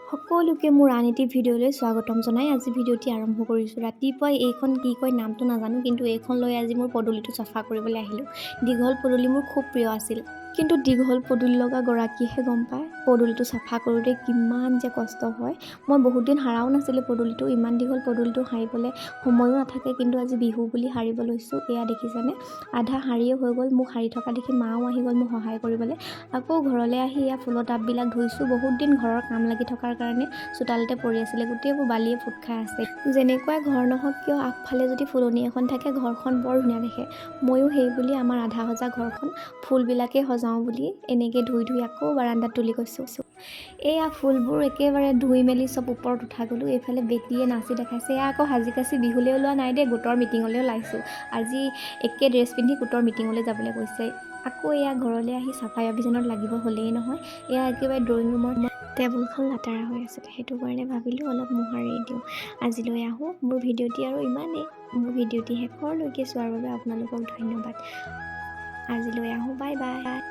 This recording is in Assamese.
সকলোকে মোৰ আন এটি ভিডিঅ'লৈ স্বাগতম জনাই আজি ভিডিঅ'টি আৰম্ভ কৰিছোঁ। ৰাতিপুৱাই এইখন কি কয় নামটো নাজানো, কিন্তু এইখন লৈ আজি মোৰ পদূলিটো চাফা কৰিবলৈ আহিলোঁ। দীঘল পদূলি মোৰ খুব প্ৰিয় আছিল, কিন্তু দীঘল পদূলি লগা গৰাকীয়েহে গম পায় পদূলিটো চাফা কৰোঁতে কিমান যে কষ্ট হয়। মই বহুত দিন সাৰাও নাছিলোঁ পদূলিটো, ইমান দীঘল পদূলিটো সাৰিবলৈ সময়ো নাথাকে, কিন্তু আজি বিহু বুলি সাৰিব লৈছোঁ। এয়া দেখিছেনে, আধা সাৰিয়ে হৈ গ'ল। মোক সাৰি থকা দেখি মাও আহি গ'ল মোক সহায় কৰিবলৈ। আকৌ ঘৰলৈ আহি এয়া ফুলৰ টাববিলাক ধুইছোঁ। বহুত দিন ঘৰৰ কাম লাগি থকাৰ কাৰণে চোতালতে পৰি আছিলে, গোটেইবোৰ বালিয়ে ফুট খাই আছে। যেনেকুৱাই ঘৰ নহওক কিয় আগফালে যদি ফুলনি এখন থাকে ঘৰখন বৰ ধুনীয়া দেখে। ময়ো সেই বুলি আমাৰ আধা সজা ঘৰখন ফুলবিলাকে সজাওঁ বুলি এনেকৈ ধুই আকৌ বাৰান্দাত তুলি গৈছোঁ। এয়া ফুলবোৰ একেবাৰে ধুই মেলি চব ওপৰত উঠা গ'লোঁ। এইফালে বেটীয়ে নাচি দেখাইছে। এয়া আকৌ সাজি কাচি বিহুলৈ ওলোৱা নাই দেই, গোটৰ মিটিঙলৈ ওলাইছোঁ। আজি একে ড্ৰেছ পিন্ধি গোটৰ মিটিঙলৈ যাবলৈ কৈছে। আকৌ এয়া ঘৰলৈ আহি চাফাই অভিযানত লাগিব হ'লেই নহয়। এয়া একেবাৰে ড্ৰয়িং ৰুমৰ টেবুলখন লেতেৰা হৈ আছিলে, সেইটো কাৰণে ভাবিলোঁ অলপ মোহাৰি দিওঁ। আজিলৈ আহোঁ। মোৰ ভিডিঅ'টি আৰু ইমানেই। মোৰ ভিডিঅ'টি শেষৰলৈকে চোৱাৰ বাবে আপোনালোকক ধন্যবাদ। আজিলৈ আহোঁ, বাই বাই।